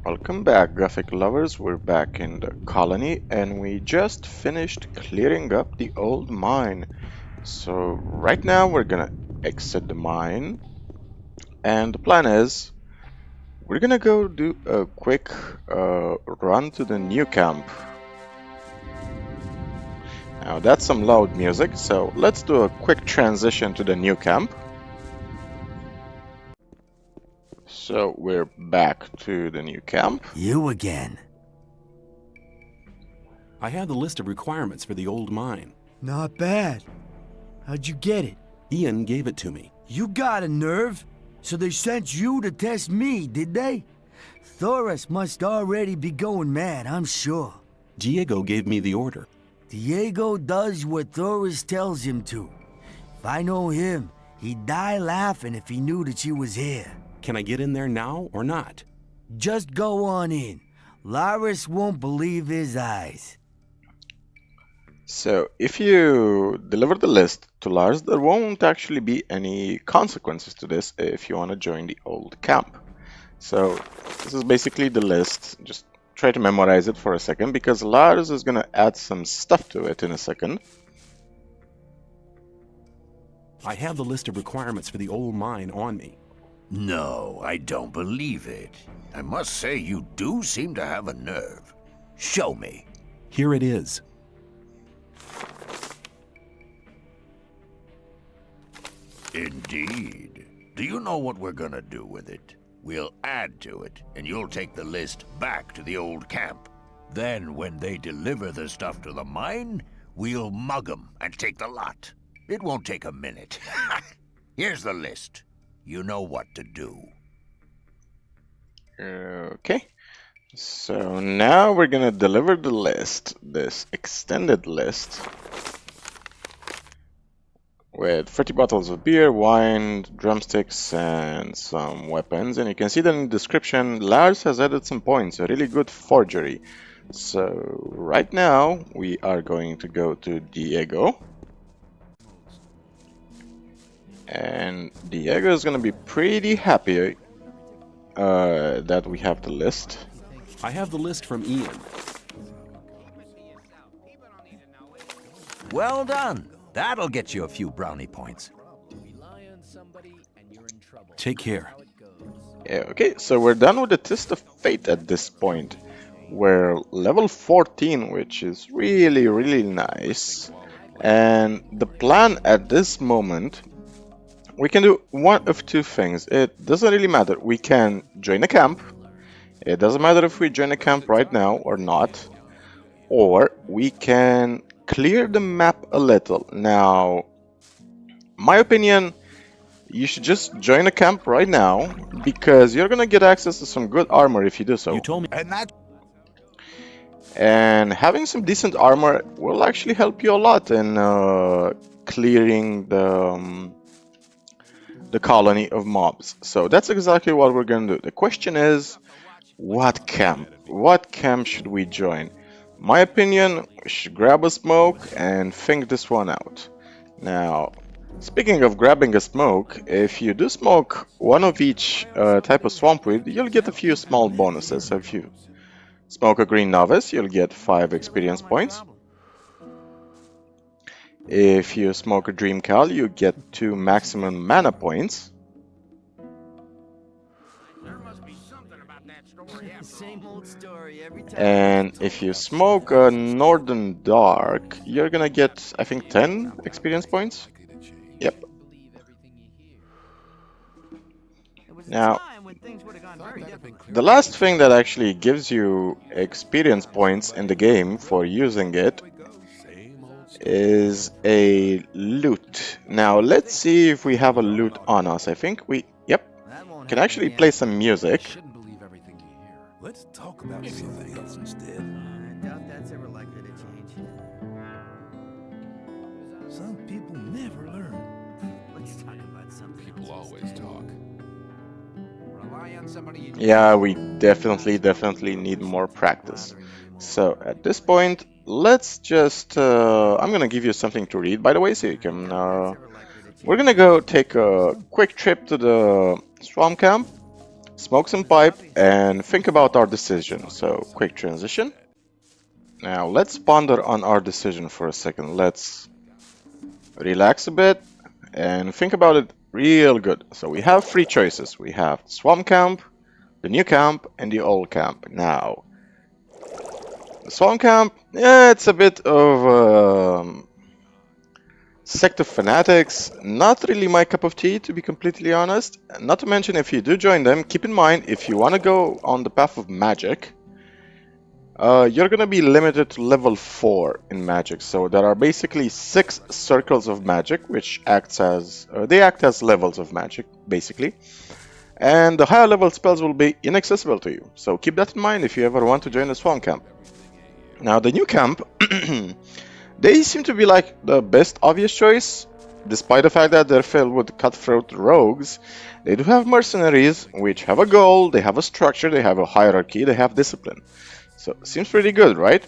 Welcome back, Gothic lovers. We're back in the colony and we just finished clearing up the old mine. So right now we're gonna exit the mine and the plan is we're gonna go do a quick run to the new camp. Now that's some loud music, so let's do a quick transition to the new camp. So we're back to the new camp. You again. I have the list of requirements for the old mine. Not bad. How'd you get it? Ian gave it to me. You got a nerve? So they sent you to test me, did they? Thoris must already be going mad, I'm sure. Diego gave me the order. Diego does what Thoris tells him to. If I know him, he'd die laughing if he knew that you was here. Can I get in there now or not? Just go on in. Laris won't believe his eyes. So if you deliver the list to Lars, there won't actually be any consequences to this if you want to join the old camp. So this is basically the list. Just try to memorize it for a second because Lars is going to add some stuff to it in a second. I have the list of requirements for the old mine on me. No, I don't believe it. I must say you do seem to have a nerve. Show me. Here it is. Indeed. Do you know what we're gonna do with it? We'll add to it, and you'll take the list back to the old camp. Then, when they deliver the stuff to the mine, we'll mug 'em and take the lot. It won't take a minute. Here's the list. You know what to do. Okay. So now we're going to deliver the list, this extended list, with 30 bottles of beer, wine, drumsticks, and some weapons. And you can see that in the description, Lars has added some points, a really good forgery. So right now, we are going to go to Diego. And Diego is going to be pretty happy that we have the list. I have the list from Ian. Well done. That'll get you a few brownie points. Take care. Yeah, okay, so we're done with the test of fate at this point. We're level 14, which is really, really nice. And the plan at this moment, we can do one of two things. It doesn't really matter. We can join a camp. It doesn't matter if we join a camp right now or not. Or we can clear the map a little. Now, my opinion, you should just join a camp right now because you're gonna get access to some good armor if you do so. You told me. And having some decent armor will actually help you a lot in clearing the colony of mobs. So that's exactly what we're gonna do. The question is, what camp? What camp should we join? My opinion, we should grab a smoke and think this one out. Now, speaking of grabbing a smoke, if you do smoke one of each type of swampweed, you'll get a few small bonuses. So if you smoke a green novice, you'll get 5 experience points. If you smoke a dream cal, you get 2 maximum mana points. And if you smoke a Northern Dark, you're gonna get, I think, 10 experience points. Yep. Now, the last thing that actually gives you experience points in the game for using it is a loot. Now, let's see if we have a loot on us. I think we, yep, can actually play some music. Let's talk about something else instead. I doubt that's ever likely to change. Some people never learn. Let's talk about something. People always talk. Yeah, we definitely need more practice. So at this point, let's just, I'm gonna give you something to read, by the way, so you can, we're gonna go take a quick trip to the swamp camp. smoke some pipe, and think about our decision. So, quick transition. Now, let's ponder on our decision for a second. Let's relax a bit and think about it real good. So, we have three choices. We have Swamp Camp, the new camp, and the old camp. Now, the Swamp Camp, yeah, it's a bit of sect of fanatics, not really my cup of tea, to be completely honest. Not to mention, if you do join them, keep in mind, if you want to go on the path of magic, you're going to be limited to level 4 in magic. So there are basically 6 circles of magic, which acts as, they act as levels of magic, basically. And the higher level spells will be inaccessible to you. So keep that in mind if you ever want to join the Swan Camp. Now, the new camp, they seem to be like the best obvious choice. Despite the fact that they're filled with cutthroat rogues, they do have mercenaries, which have a goal, they have a structure, they have a hierarchy, they have discipline. So, seems pretty good, right?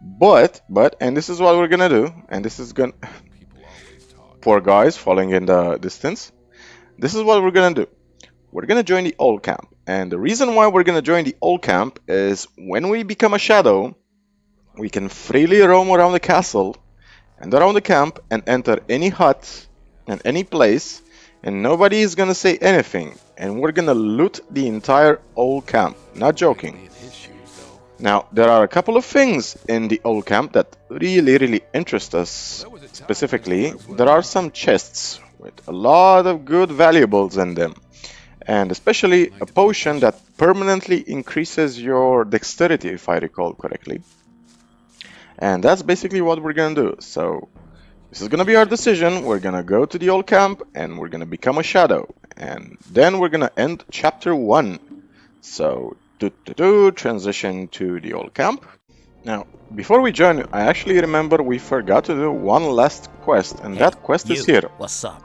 but, and this is what we're gonna do, and this is gonna... Poor guys falling in the distance. This is what we're gonna do. We're gonna join the old camp, and the reason why we're gonna join the old camp is when we become a shadow, we can freely roam around the castle and around the camp and enter any hut and any place, and nobody is gonna say anything, and we're gonna loot the entire old camp. Not joking. Now, there are a couple of things in the old camp that really interest us. Specifically, there are some chests with a lot of good valuables in them, and especially a potion that permanently increases your dexterity, if I recall correctly. And that's basically what we're gonna do. So this is gonna be our decision. We're gonna go to the old camp and we're gonna become a shadow, and then we're gonna end chapter 1. So transition to the old camp. Now, before we join, I actually remember we forgot to do one last quest, and that quest is here. What's up?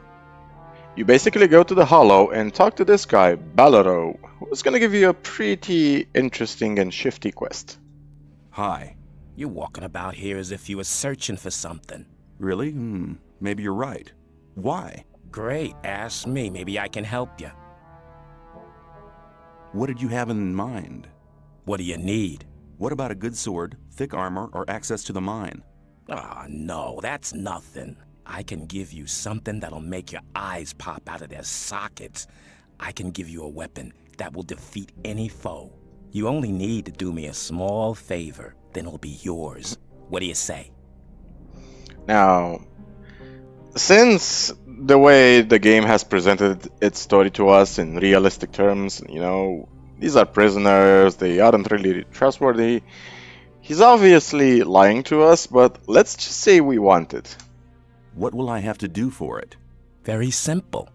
You basically go to the Hollow and talk to this guy, Baloro, who's gonna give you a pretty interesting and shifty quest. Hi. You're walking about here as if you were searching for something. Really? Maybe you're right. Why? Great, ask me. Maybe I can help you. What did you have in mind? What do you need? What about a good sword, thick armor, or access to the mine? Ah, no, that's nothing. I can give you something that'll make your eyes pop out of their sockets. I can give you a weapon that will defeat any foe. You only need to do me a small favor, then it'll be yours. What do you say? Now, since the way the game has presented its story to us in realistic terms, you know, these are prisoners, they aren't really trustworthy. He's obviously lying to us, but let's just say we want it. What will I have to do for it? Very simple.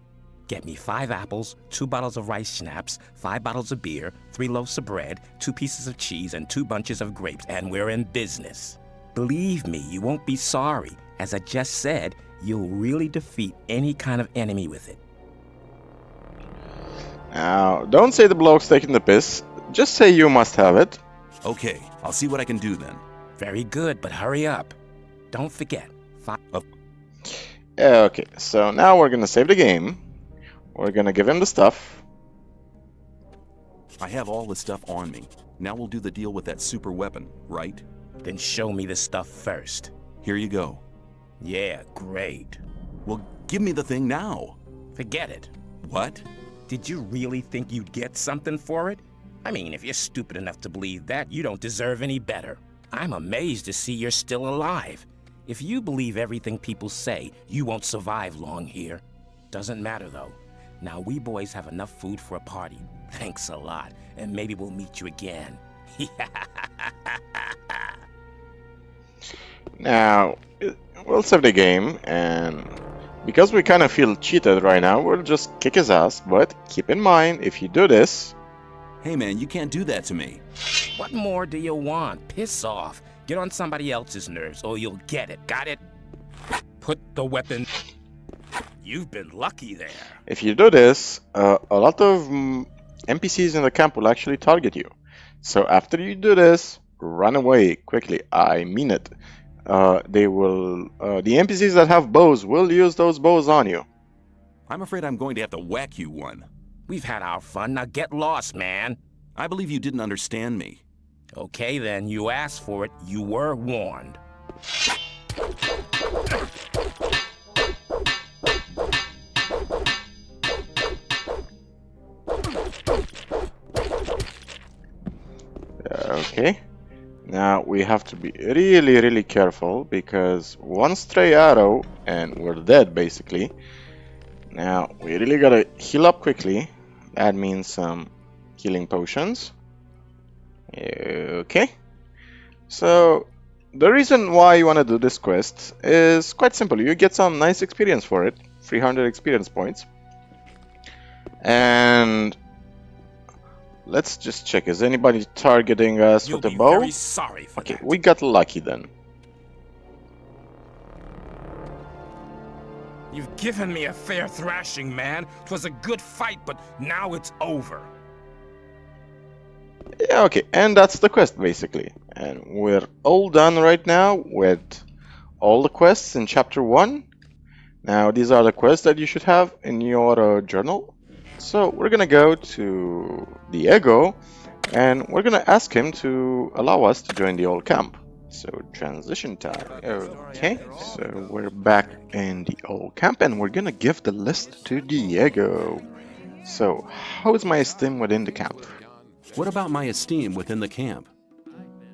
Get me 5 apples, 2 bottles of rice schnapps, 5 bottles of beer, 3 loaves of bread, 2 pieces of cheese, and 2 bunches of grapes, and we're in business. Believe me, you won't be sorry. As I just said, you'll really defeat any kind of enemy with it. Now, don't say the bloke's taking the piss. Just say you must have it. Okay, I'll see what I can do then. Very good, but hurry up. Don't forget. Okay, so now we're gonna save the game. We're gonna give him the stuff. I have all the stuff on me. Now we'll do the deal with that super weapon, right? Then show me the stuff first. Here you go. Yeah, great. Well, give me the thing now. Forget it. What? Did you really think you'd get something for it? I mean, if you're stupid enough to believe that, you don't deserve any better. I'm amazed to see you're still alive. If you believe everything people say, you won't survive long here. Doesn't matter, though. Now, we boys have enough food for a party. Thanks a lot, and maybe we'll meet you again. Now, we'll save the game, and because we kind of feel cheated right now, we'll just kick his ass. But keep in mind, if you do this... Hey man, you can't do that to me. What more do you want? Piss off. Get on somebody else's nerves, or you'll get it. Got it? Put the weapon... You've been lucky there. If you do this, a lot of NPCs in the camp will actually target you. So after you do this, run away quickly. I mean it. They will... the NPCs that have bows will use those bows on you. I'm afraid I'm going to have to whack you one. We've had our fun, now get lost, man. I believe you didn't understand me. Okay then, you asked for it, you were warned. Okay. Now we have to be really, really careful because one stray arrow and we're dead basically. Now we really gotta heal up quickly. That means some healing potions. Okay. So the reason why you want to do this quest is quite simple. You get some nice experience for it, 300 experience points. And let's just check. Is anybody targeting us You'll with a be bow? very sorry for Okay, that. we got lucky then. You've given me a fair thrashing, man. 'Twas a good fight, but now it's over. Yeah, okay, and that's the quest basically. And we're all done right now with all the quests in chapter 1. Now these are the quests that you should have in your journal. So we're gonna go to Diego and we're gonna ask him to allow us to join the old camp. So transition time. Okay, so we're back in the old camp and we're gonna give the list to Diego. So how is my esteem within the camp? What about my esteem within the camp?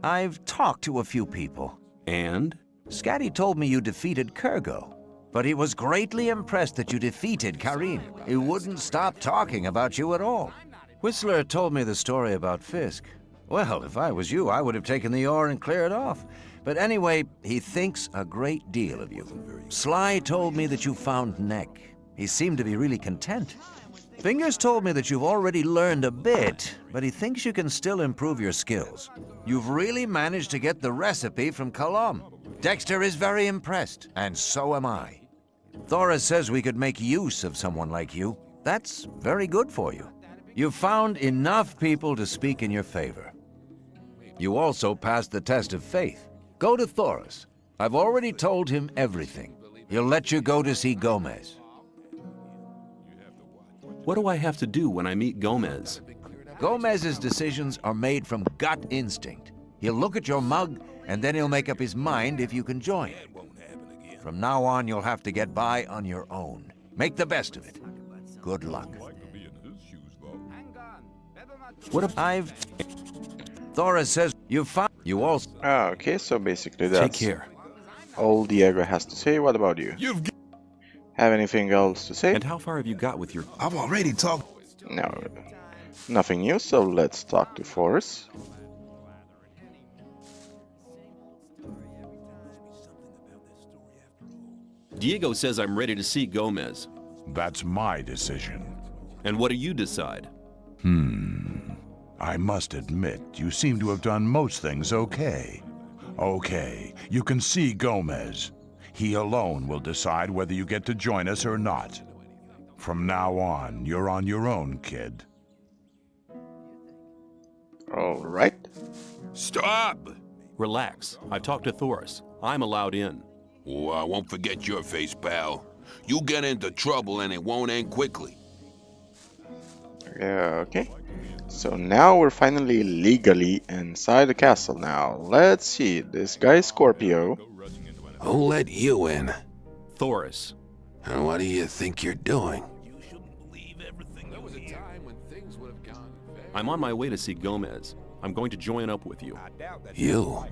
I've talked to a few people. And? Scatty told me you defeated Kurgo, but he was greatly impressed that you defeated Karim. He wouldn't stop talking about you at all. Whistler told me the story about Fisk. Well, if I was you, I would have taken the ore and cleared off. But anyway, he thinks a great deal of you. Sly told me that you found Neck. He seemed to be really content. Fingers told me that you've already learned a bit, but he thinks you can still improve your skills. You've really managed to get the recipe from Colum. Dexter is very impressed, and so am I. Thora says we could make use of someone like you. That's very good for you. You've found enough people to speak in your favor. You also passed the test of faith. Go to Thoris. I've already told him everything. He'll let you go to see Gomez. What do I have to do when I meet Gomez? Gomez's decisions are made from gut instinct. He'll look at your mug, and then he'll make up his mind if you can join. From now on, you'll have to get by on your own. Make the best of it. Good luck. What if I've... Thora says you've found... You also... Okay, so basically Take that's care. all Diego has to say. What about you? Have anything else to say? And how far have you got with your... I've already talked. No, nothing new, so let's talk to Forrest. Diego says I'm ready to see Gomez. That's my decision. And what do you decide? I must admit, you seem to have done most things okay. Okay, you can see Gomez. He alone will decide whether you get to join us or not. From now on, you're on your own, kid. All right. Stop! Relax. I've talked to Thoris. I'm allowed in. Oh, I won't forget your face, pal. You get into trouble and it won't end quickly. Yeah, okay. So now we're finally legally inside the castle now. Let's see. This guy Scorpio. Who let you in? Thoris. And what do you think you're doing? I'm on my way to see Gomez. I'm going to join up with you. You?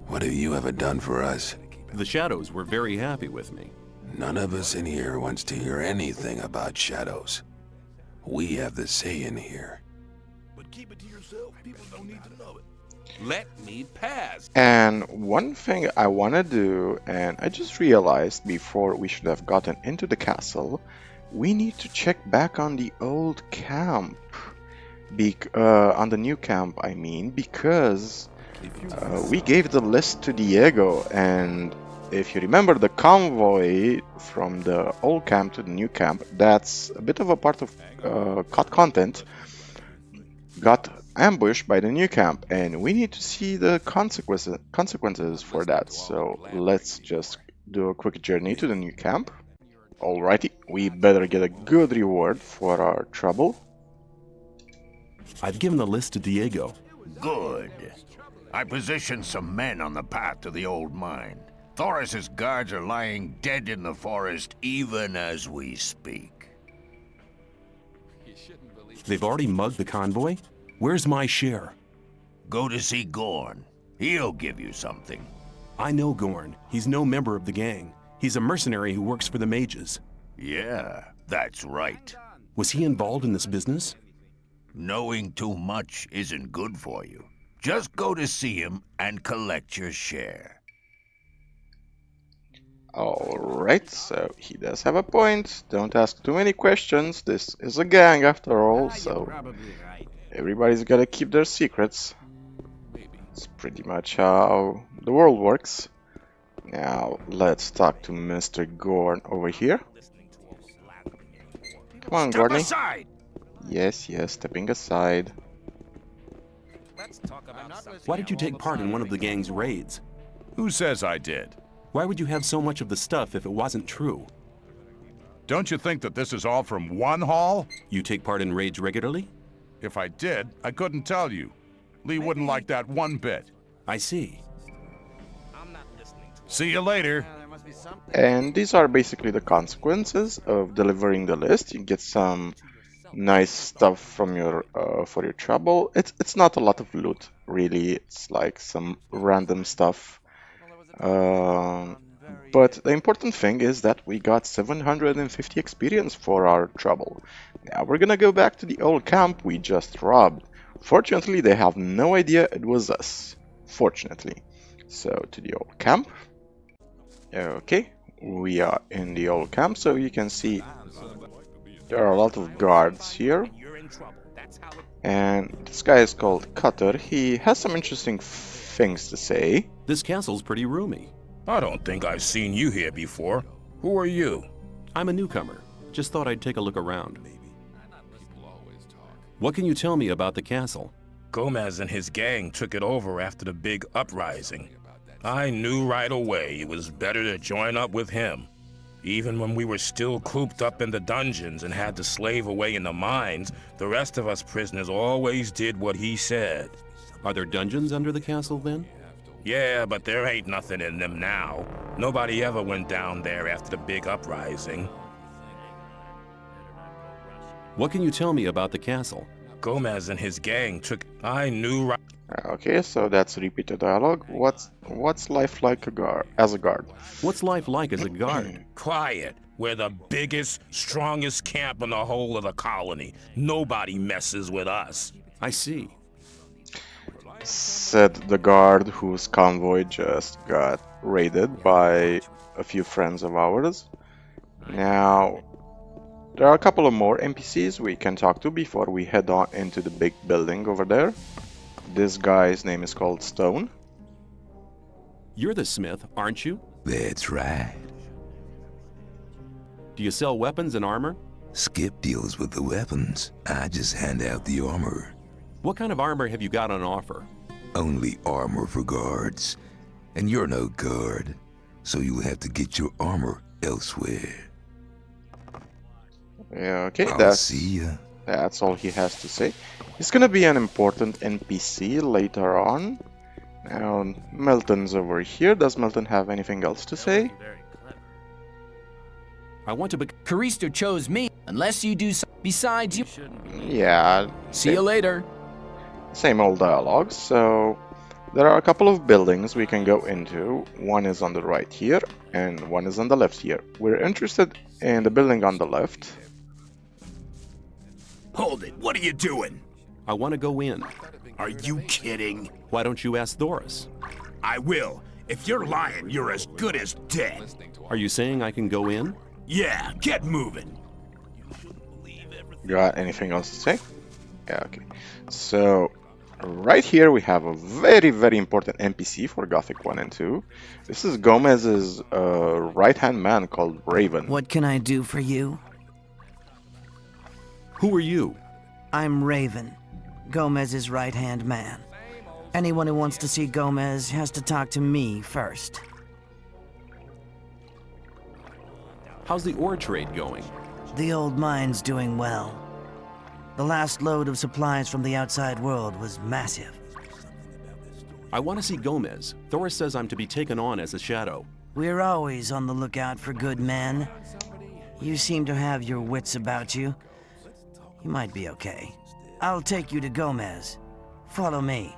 What have you ever done for us? The Shadows were very happy with me. None of us in here wants to hear anything about shadows. We have the say in here. But keep it to yourself. People don't need to know it. Let me pass. And one thing I want to do, and I just realized before we should have gotten into the castle, we need to check back on the old camp. On the new camp, I mean, because we gave the list to Diego, and if you remember the convoy from the old camp to the new camp, that's a bit of a part of cut content, got ambushed by the new camp, and we need to see the consequences for that. So let's just do a quick journey to the new camp. Alrighty, we better get a good reward for our trouble. I've given the list to Diego. Good. I positioned some men on the path to the old mine. Thoris's guards are lying dead in the forest even as we speak. They've already mugged the convoy? Where's my share? Go to see Gorn. He'll give you something. I know Gorn. He's no member of the gang. He's a mercenary who works for the mages. Yeah, that's right. Was he involved in this business? Knowing too much isn't good for you. Just go to see him and collect your share. Alright, so he does have a point. Don't ask too many questions. This is a gang after all, so everybody's gotta keep their secrets. It's pretty much how the world works. Now, let's talk to Mr. Gorn over here. Come on, Step Gorny. aside! Yes, stepping aside. Why did you take part in one of the gang's raids? Who says I did? Why would you have so much of the stuff if it wasn't true? Don't you think that this is all from one haul? You take part in raids regularly? If I did, I couldn't tell you. Lee wouldn't like that one bit. I see. See you later. And these are basically the consequences of delivering the list. You get some nice stuff from your for your trouble. It's not a lot of loot, really. It's like some random stuff. But the important thing is that we got 750 experience for our trouble. Now we're gonna go back to the old camp we just robbed. Fortunately, they have no idea it was us. Fortunately. So, to the old camp. Okay, we are in the old camp, so you can see there are a lot of guards here. And this guy is called Cutter. He has some interesting things to say. This castle's pretty roomy. I don't think I've seen you here before. Who are you? I'm a newcomer. Just thought I'd take a look around. What can you tell me about the castle? Gomez and his gang took it over after the big uprising. I knew right away it was better to join up with him. Even when we were still cooped up in the dungeons and had to slave away in the mines, the rest of us prisoners always did what he said. Are there dungeons under the castle then? Yeah, but there ain't nothing in them now. Nobody ever went down there after the big uprising. What can you tell me about the castle? Gomez and his gang took... I knew right... Okay, so that's repeated dialogue. What's life like as a guard? What's life like as a guard? Quiet. We're the biggest, strongest camp in the whole of the colony. Nobody messes with us. I see. Said the guard whose convoy just got raided by a few friends of ours. Now, there are a couple of more NPCs we can talk to before we head on into the big building over there. This guy's name is called Stone. You're the smith, aren't you? That's right. Do you sell weapons and armor? Skip deals with the weapons. I just hand out the armor. What kind of armor have you got on offer? Only armor for guards. And you're no guard, so you'll have to get your armor elsewhere. Yeah, okay, I'll see ya. That's all he has to say. He's gonna be an important NPC later on. Now, Milton's over here. Does Milton have anything else to say? I want to be... Caristo chose me, unless you do something besides you. Yeah. See you later. Same old dialogue. So, there are a couple of buildings we can go into. One is on the right here, and one is on the left here. We're interested in the building on the left. Hold it. What are you doing? I want to go in. Are you kidding? Why don't you ask Thoris? I will. If you're lying, you're as good as dead. Are you saying I can go in? Yeah, get moving. Got anything else to say? Yeah, okay. So, right here we have a very, very important NPC for Gothic 1 and 2. This is Gomez's right-hand man called Raven. What can I do for you? Who are you? I'm Raven, Gomez's right-hand man. Anyone who wants to see Gomez has to talk to me first. How's the ore trade going? The old mine's doing well. The last load of supplies from the outside world was massive. I want to see Gomez. Thoris says I'm to be taken on as a shadow. We're always on the lookout for good men. You seem to have your wits about you. You might be okay. I'll take you to Gomez. Follow me.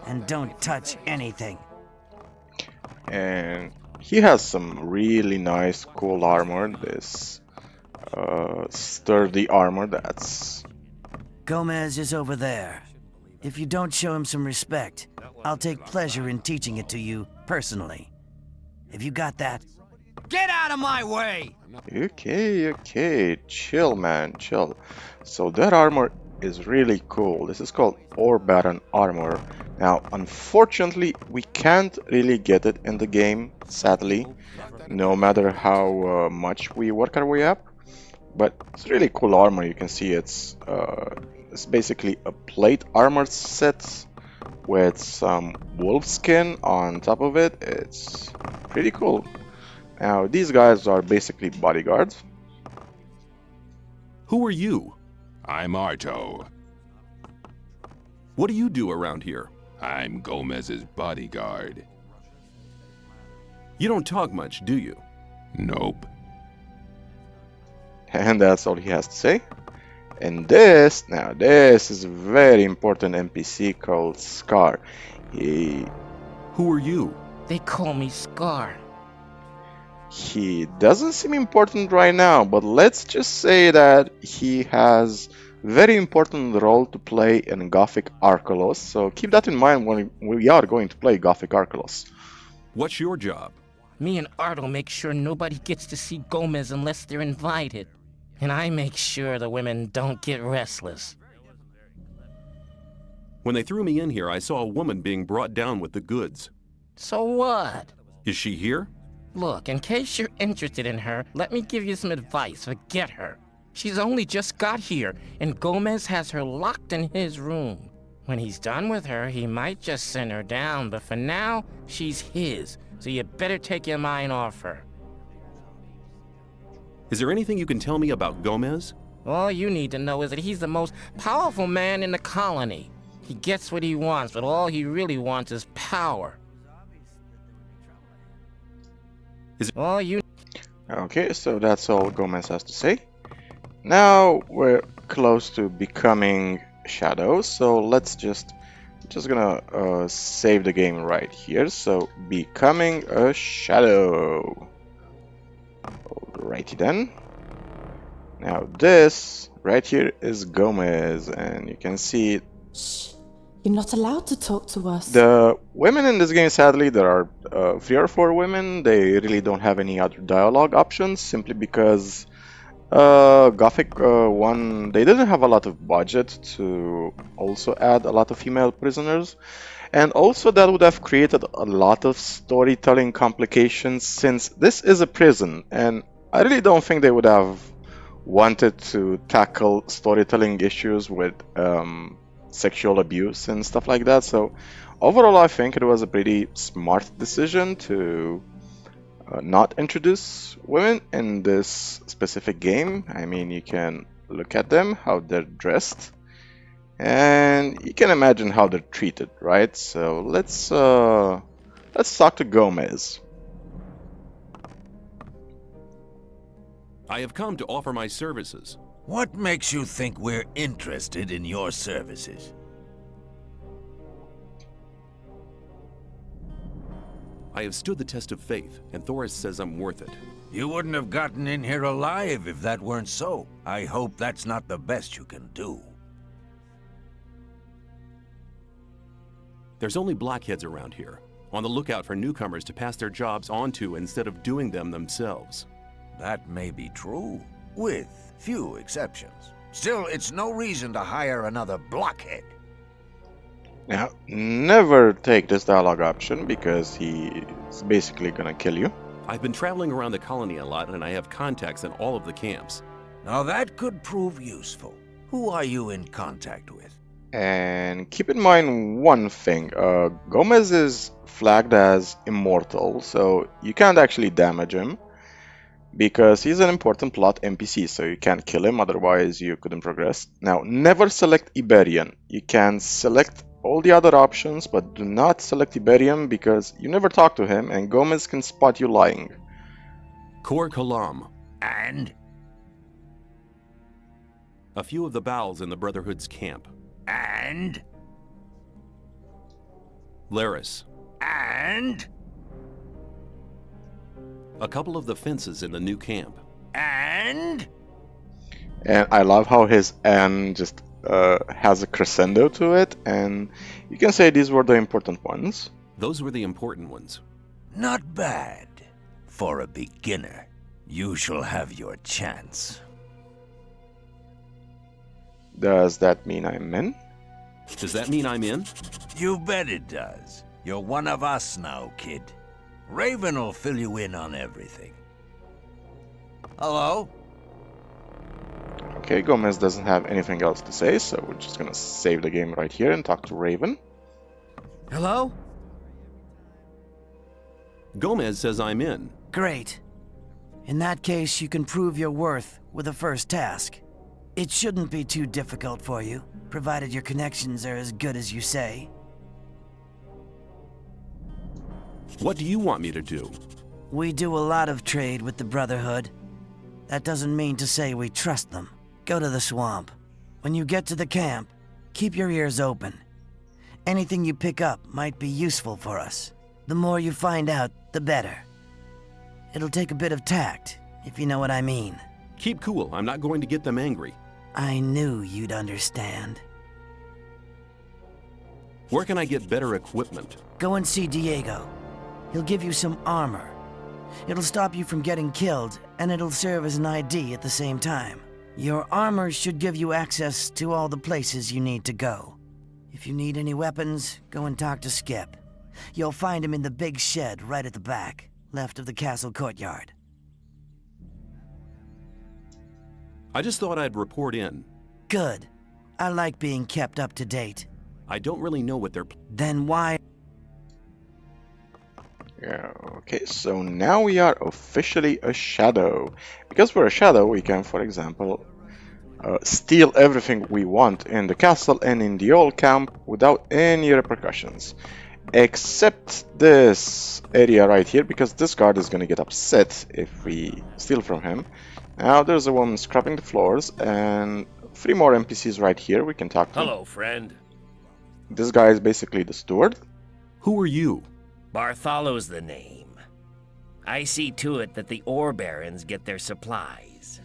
And don't touch anything. And he has some really nice, cool armor. This sturdy armor that's... Gomez is over there. If you don't show him some respect, I'll take pleasure in teaching it to you personally. Have you got that? Get out of my way! Okay, chill, man, chill. So that armor is really cool. This is called Ore Baron armor. Now, unfortunately, we can't really get it in the game, sadly, no matter how much we work our way up. But it's really cool armor. You can see it's basically a plate armor set with some wolf skin on top of it. It's pretty cool. Now, these guys are basically bodyguards. Who are you? I'm Arto. What do you do around here? I'm Gomez's bodyguard. You don't talk much, do you? Nope. And that's all he has to say. And this is a very important NPC called Scar. Who are you? They call me Scar. He doesn't seem important right now, but let's just say that he has very important role to play in Gothic Arkelos, so keep that in mind when we are going to play Gothic Arkelos. What's your job? Me and Arto make sure nobody gets to see Gomez unless they're invited. And I make sure the women don't get restless. When they threw me in here, I saw a woman being brought down with the goods. So what? Is she here? Look, in case you're interested in her, let me give you some advice. Forget her. She's only just got here, and Gomez has her locked in his room. When he's done with her, he might just send her down, but for now, she's his, so you better take your mind off her. Is there anything you can tell me about Gomez? All you need to know is that he's the most powerful man in the colony. He gets what he wants, but all he really wants is power. All you... Okay, so that's all Gomez has to say. Now we're close to becoming shadows, so let's just gonna save the game right here. So becoming a shadow. Alrighty then. Now this right here is Gomez, and you can see Shh. You're not allowed to talk to us. the women in this game. Sadly, there are 3 or 4 women. They really don't have any other dialogue options, simply because Gothic 1, they didn't have a lot of budget to also add a lot of female prisoners. And also that would have created a lot of storytelling complications, since this is a prison, and I really don't think they would have wanted to tackle storytelling issues with sexual abuse and stuff like that. So overall, I think it was a pretty smart decision to not introduce women in this specific game. I mean, you can look at them, how they're dressed, and you can imagine how they're treated, right? So let's talk to Gomez. I have come to offer my services. What makes you think we're interested in your services? I have stood the test of faith, and Thoris says I'm worth it. You wouldn't have gotten in here alive if that weren't so. I hope that's not the best you can do. There's only blackheads around here, on the lookout for newcomers to pass their jobs on to instead of doing them themselves. That may be true, with few exceptions. Still, it's no reason to hire another blockhead. Now, never take this dialogue option, because he's basically gonna kill you. I've been traveling around the colony a lot, and I have contacts in all of the camps. Now that could prove useful. Who are you in contact with? And keep in mind one thing, Gomez is flagged as immortal, so you can't actually damage him. because he's an important plot NPC, so you can't kill him, otherwise you couldn't progress. Now, never select Iberian. You can select all the other options, but do not select Iberian because you never talk to him and Gomez can spot you lying. Kor Kalam. And? A few of the bowels in the Brotherhood's camp. And? Laris. And? A couple of the fences in the new camp. And? And I love how his "and" just has a crescendo to it, and you can say these were the important ones. Those were the important ones. Not bad. For a beginner, you shall have your chance. Does that mean I'm in? Does that mean I'm in? You bet it does. You're one of us now, kid. Raven will fill you in on everything. Hello? Okay, Gomez doesn't have anything else to say, so we're just gonna save the game right here and talk to Raven. Hello? Gomez says I'm in. Great. In that case, you can prove your worth with the first task. It shouldn't be too difficult for you, provided your connections are as good as you say. What do you want me to do? We do a lot of trade with the Brotherhood. That doesn't mean to say we trust them. Go to the swamp. When you get to the camp, keep your ears open. Anything you pick up might be useful for us. The more you find out, the better. It'll take a bit of tact, if you know what I mean. Keep cool. I'm not going to get them angry. I knew you'd understand. Where can I get better equipment? Go and see Diego. He'll give you some armor. It'll stop you from getting killed, and it'll serve as an ID at the same time. Your armor should give you access to all the places you need to go. If you need any weapons, go and talk to Skip. You'll find him in the big shed right at the back, left of the castle courtyard. I just thought I'd report in. Good. I like being kept up to date. I don't really know what they're... Then why... Yeah, okay, so now we are officially a shadow. Because we're a shadow, we can, for example, steal everything we want in the castle and in the old camp without any repercussions. Except this area right here, because this guard is going to get upset if we steal from him. Now there's a woman scrubbing the floors, and 3 more NPCs right here we can talk to. Hello, friend. This guy is basically the steward. Who are you? Bartholow's the name. I see to it that the ore barons get their supplies.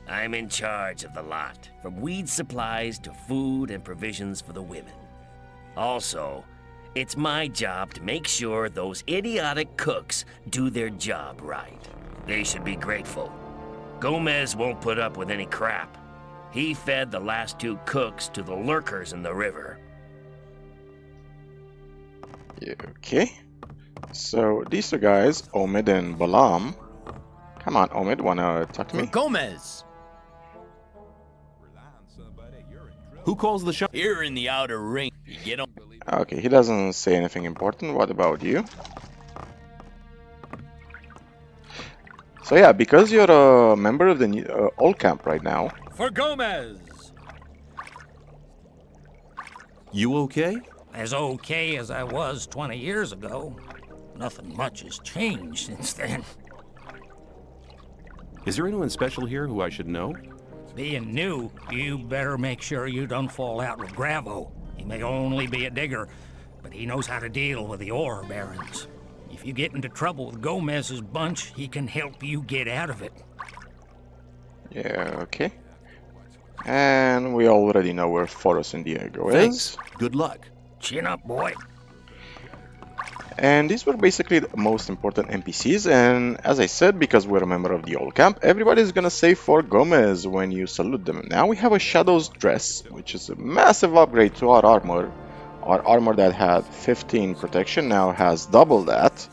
I'm in charge of the lot, from weed supplies to food and provisions for the women. Also, it's my job to make sure those idiotic cooks do their job right. They should be grateful. Gomez won't put up with any crap. He fed the last 2 cooks to the lurkers in the river. Yeah, okay. So these 2 guys, Omid and Balam. Come on, Omid, wanna talk to me? Gomez! Who calls the shot? Here in the outer ring. You get on. Okay, he doesn't say anything important. What about you? So yeah, because you're a member of the new, old camp right now. For Gomez! You okay? As okay as I was 20 years ago. Nothing much has changed since then. Is there anyone special here who I should know? Being new, you better make sure you don't fall out with Gravo. He may only be a digger, but he knows how to deal with the ore barons. If you get into trouble with Gomez's bunch, he can help you get out of it. Yeah, okay. And we already know where Forrest and Diego is. Good luck. Chin up, boy. And these were basically the most important NPCs, and as I said, because we're a member of the old camp, everybody's gonna say for Gomez when you salute them. Now we have a Shadow's Dress, which is a massive upgrade to our armor. Our armor that had 15 protection now has double that,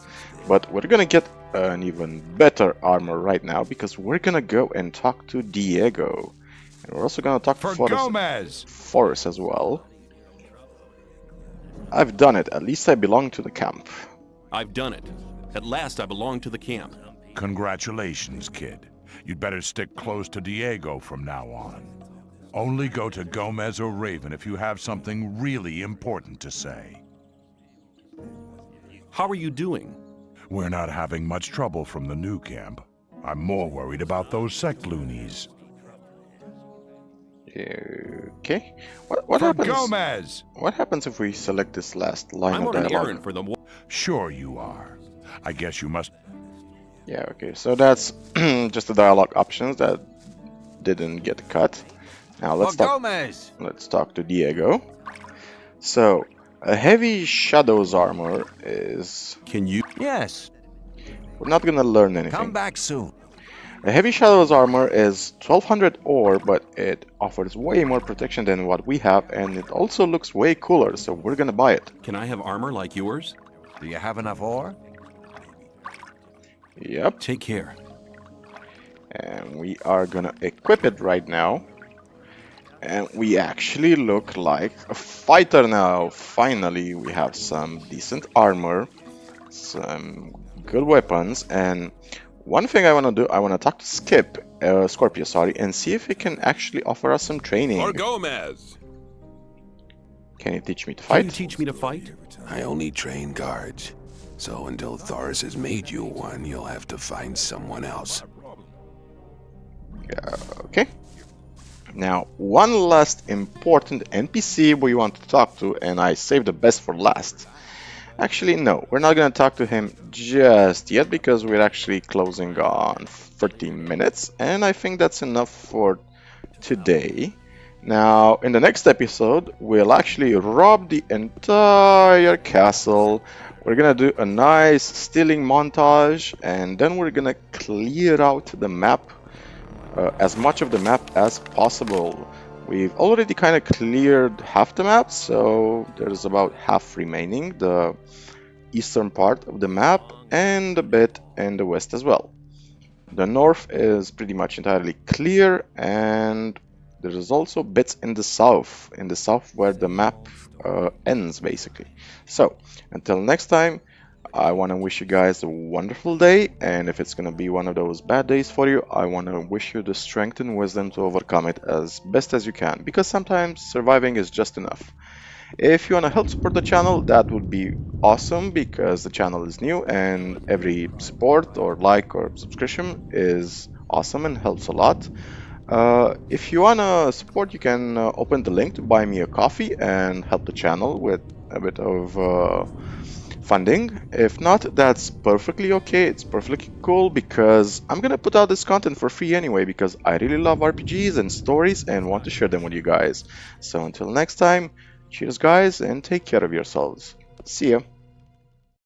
but we're gonna get an even better armor right now because we're gonna go and talk to Diego. And we're also gonna talk to Forrest as well. I've done it. At least I belong to the camp. I've done it. At last I belong to the camp. Congratulations, kid. You'd better stick close to Diego from now on. Only go to Gomez or Raven if you have something really important to say. How are you doing? We're not having much trouble from the new camp. I'm more worried about those sect loonies. Okay. What For happens? Gomez! What happens if we select this last line I'm of on an dialogue? errand for the... Sure you are. I guess you must... Yeah, okay, so that's just the dialogue options that didn't get cut. Now let's talk to Diego. So, a heavy shadows armor is... Can you... Yes. We're not gonna learn anything. Come back soon. A heavy shadows armor is 1200 ore, but it offers way more protection than what we have, and it also looks way cooler, so we're gonna buy it. Can I have armor like yours? Do you have enough ore? Yep. Take care. And we are gonna equip it right now. And we actually look like a fighter now. Finally, we have some decent armor, some good weapons, and one thing I want to do, I want to talk to Scorpio, sorry, and see if he can actually offer us some training. For Gomez! Can you teach me to fight? Can you teach me to fight? I only train guards. So until Thoris has made you one, you'll have to find someone else. Okay. Now, one last important NPC we want to talk to, and I saved the best for last. Actually, no, we're not going to talk to him just yet because we're actually closing on 13 minutes, and I think that's enough for today. Now, in the next episode, we'll actually rob the entire castle. We're gonna do a nice stealing montage, and then we're gonna clear out the map, as much of the map as possible. We've already kind of cleared half the map, so there's about half remaining, the eastern part of the map and a bit in the west as well. The north is pretty much entirely clear, and there's also bits in the south where the map ends basically. So until next time, I want to wish you guys a wonderful day, and if it's going to be one of those bad days for you, I want to wish you the strength and wisdom to overcome it as best as you can, because sometimes surviving is just enough. If you want to help support the channel, that would be awesome, because the channel is new and every support or like or subscription is awesome and helps a lot. If you want to support, you can open the link to buy me a coffee and help the channel with a bit of funding. If not, that's perfectly okay. It's perfectly cool, because I'm gonna put out this content for free anyway, because I really love RPGs and stories and want to share them with you guys. So until next time, cheers guys, and take care of yourselves. See ya.